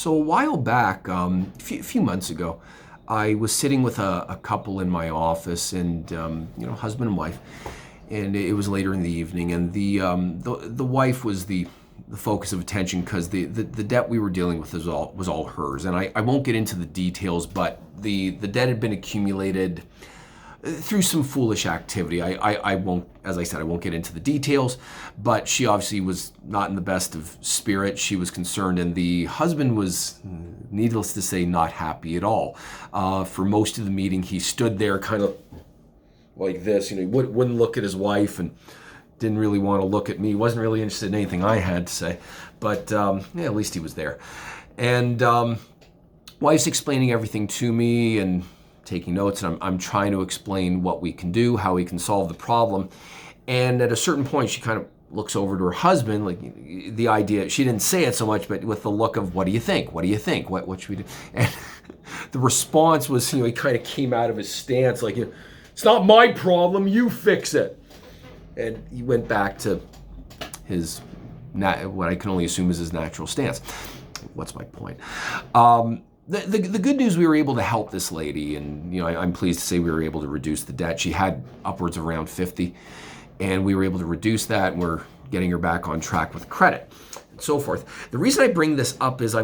So a while back, a few months ago, I was sitting with a couple in my office, and husband and wife, and it was later in the evening, and the wife was the focus of attention because the debt we were dealing with was all hers, and I won't get into the details, but the debt had been accumulated through some foolish activity. I won't, as I said, I won't get into the details, but she obviously was not in the best of spirits. She was concerned, and the husband was, needless to say, not happy at all. For most of the meeting, he stood there kind of like this. He wouldn't look at his wife and didn't really want to look at me. He wasn't really interested in anything I had to say, but at least he was there. And wife's explaining everything to me and taking notes, and I'm trying to explain what we can do, how we can solve the problem. And at a certain point, she kind of looks over to her husband, like the idea, she didn't say it so much, but with the look of, what do you think? What do you think? What should we do? And the response was, he kind of came out of his stance, like, it's not my problem, you fix it. And he went back to his, what I can only assume is his natural stance. What's my point? The good news, we were able to help this lady, and I'm pleased to say we were able to reduce the debt. She had upwards of around 50, and we were able to reduce that, and we're getting her back on track with credit and so forth. The reason I bring this up is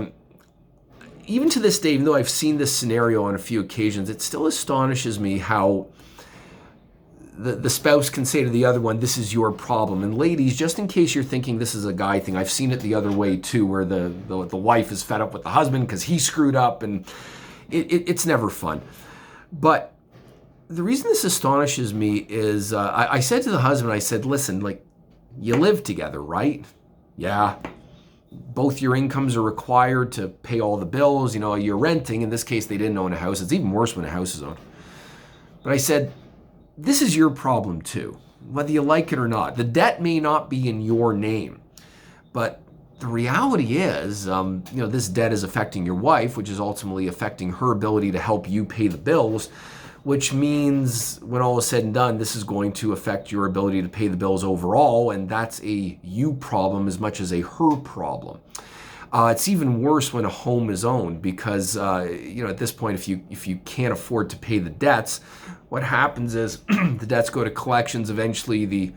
even to this day, even though I've seen this scenario on a few occasions, it still astonishes me how the spouse can say to the other one, this is your problem. And ladies, just in case you're thinking this is a guy thing, I've seen it the other way too, where the wife is fed up with the husband because he screwed up, and it's never fun. But the reason this astonishes me is I said to the husband, I said, listen, you live together, right? Yeah. Both your incomes are required to pay all the bills. You're renting. In this case, they didn't own a house. It's even worse when a house is owned. But I said, this is your problem too, whether you like it or not. The debt may not be in your name, but the reality is, this debt is affecting your wife, which is ultimately affecting her ability to help you pay the bills, which means when all is said and done, this is going to affect your ability to pay the bills overall, and that's a you problem as much as a her problem. It's even worse when a home is owned because, at this point, if you can't afford to pay the debts, what happens is the debts go to collections. Eventually, the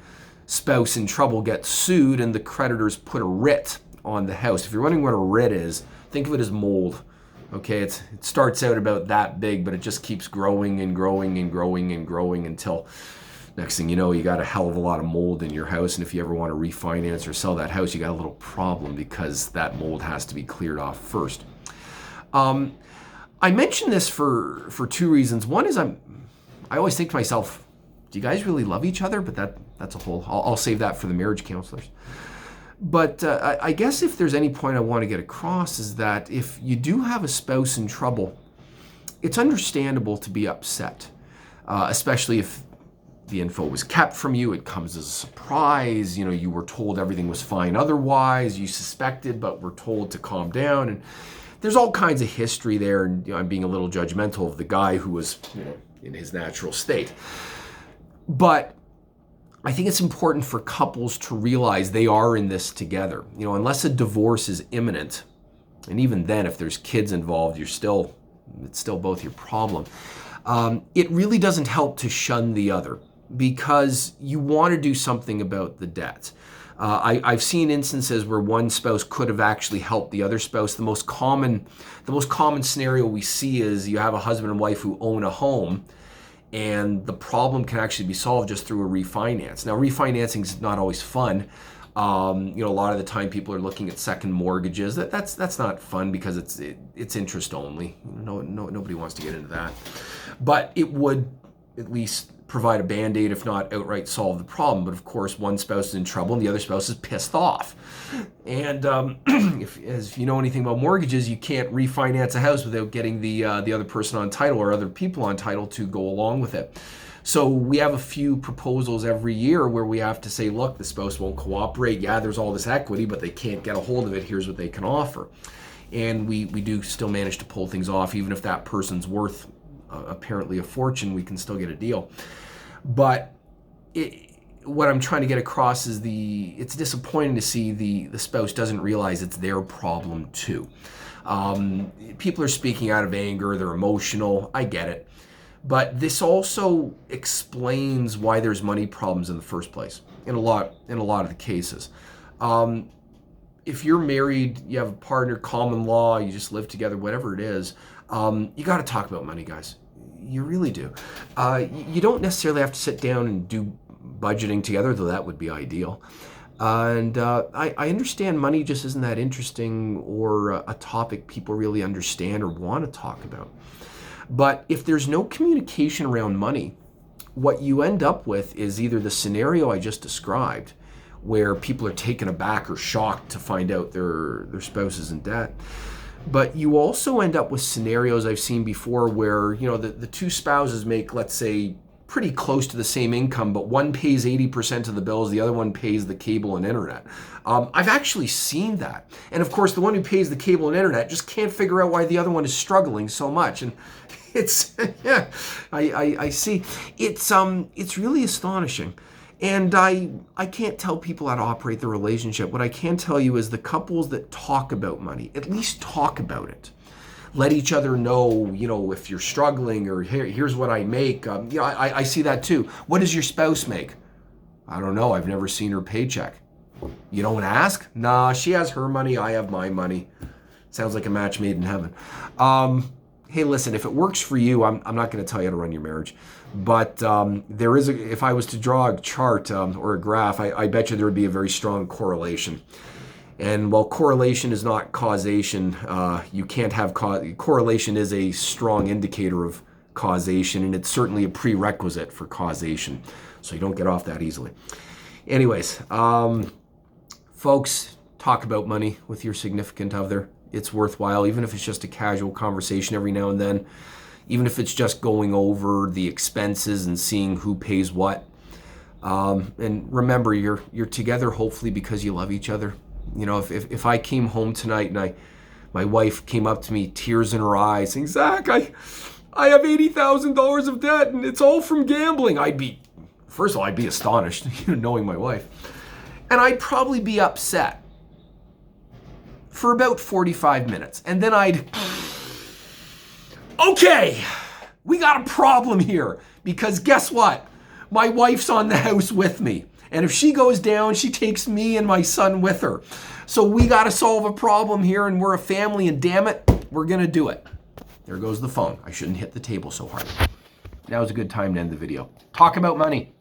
spouse in trouble gets sued, and the creditors put a writ on the house. If you're wondering what a writ is, think of it as mold. Okay, it starts out about that big, but it just keeps growing and growing and growing and growing until next thing you know, you got a hell of a lot of mold in your house, and if you ever want to refinance or sell that house, you got a little problem because that mold has to be cleared off first. I mention this for two reasons. One is I always think to myself, do you guys really love each other? But that's a whole, I'll save that for the marriage counselors. But I guess if there's any point I want to get across is that if you do have a spouse in trouble, it's understandable to be upset, especially if the info was kept from you, it comes as a surprise, you were told everything was fine otherwise, you suspected but were told to calm down, and there's all kinds of history there, and I'm being a little judgmental of the guy who was in his natural state. But I think it's important for couples to realize they are in this together. Unless a divorce is imminent, and even then, if there's kids involved, it's still both your problem. It really doesn't help to shun the other because you want to do something about the debt. I've seen instances where one spouse could have actually helped the other spouse. The most common scenario we see is you have a husband and wife who own a home, and the problem can actually be solved just through a refinance. Now, refinancing is not always fun. A lot of the time people are looking at second mortgages. That's not fun because it's interest only. Nobody wants to get into that. But it would at least provide a Band-Aid, if not outright solve the problem. But of course, one spouse is in trouble and the other spouse is pissed off. And if you know anything about mortgages, you can't refinance a house without getting the other person on title or other people on title to go along with it. So we have a few proposals every year where we have to say, look, the spouse won't cooperate. Yeah, there's all this equity, but they can't get a hold of it. Here's what they can offer. And we do still manage to pull things off, even if that person's worth apparently a fortune, we can still get a deal. But what I'm trying to get across is it's disappointing to see the spouse doesn't realize it's their problem too. People are speaking out of anger, they're emotional, I get it. But this also explains why there's money problems in the first place, in a lot of the cases. If you're married, you have a partner, common law, you just live together, whatever it is, you got to talk about money, guys. You really do. You don't necessarily have to sit down and do budgeting together, though that would be ideal. And I understand money just isn't that interesting or a topic people really understand or want to talk about. But if there's no communication around money, what you end up with is either the scenario I just described, where people are taken aback or shocked to find out their spouse is in debt. But you also end up with scenarios I've seen before where, the two spouses make, let's say, pretty close to the same income, but one pays 80% of the bills, the other one pays the cable and internet. I've actually seen that. And of course, the one who pays the cable and internet just can't figure out why the other one is struggling so much. And it's, yeah, I see. It's really astonishing. And I can't tell people how to operate the relationship. What I can tell you is the couples that talk about money, at least talk about it. Let each other know, if you're struggling or here's what I make. I see that too. What does your spouse make? I don't know. I've never seen her paycheck. You don't ask? Nah, she has her money. I have my money. Sounds like a match made in heaven. Hey, listen, if it works for you, I'm not going to tell you how to run your marriage. But there is, if I was to draw a chart or a graph, I bet you there would be a very strong correlation. And while correlation is not causation, you can't have correlation is a strong indicator of causation, and it's certainly a prerequisite for causation. So you don't get off that easily. Anyways, folks, talk about money with your significant other. It's worthwhile, even if it's just a casual conversation every now and then, even if it's just going over the expenses and seeing who pays what. And remember, you're together hopefully because you love each other. If I came home tonight and my wife came up to me, tears in her eyes, saying, "Zach, I have $80,000 of debt and it's all from gambling," first of all, I'd be astonished, knowing my wife. And I'd probably be upset for about 45 minutes. And then okay, we got a problem here, because guess what? My wife's on the house with me. And if she goes down, she takes me and my son with her. So we got to solve a problem here, and we're a family, and damn it, we're going to do it. There goes the phone. I shouldn't hit the table so hard. Now's a good time to end the video. Talk about money.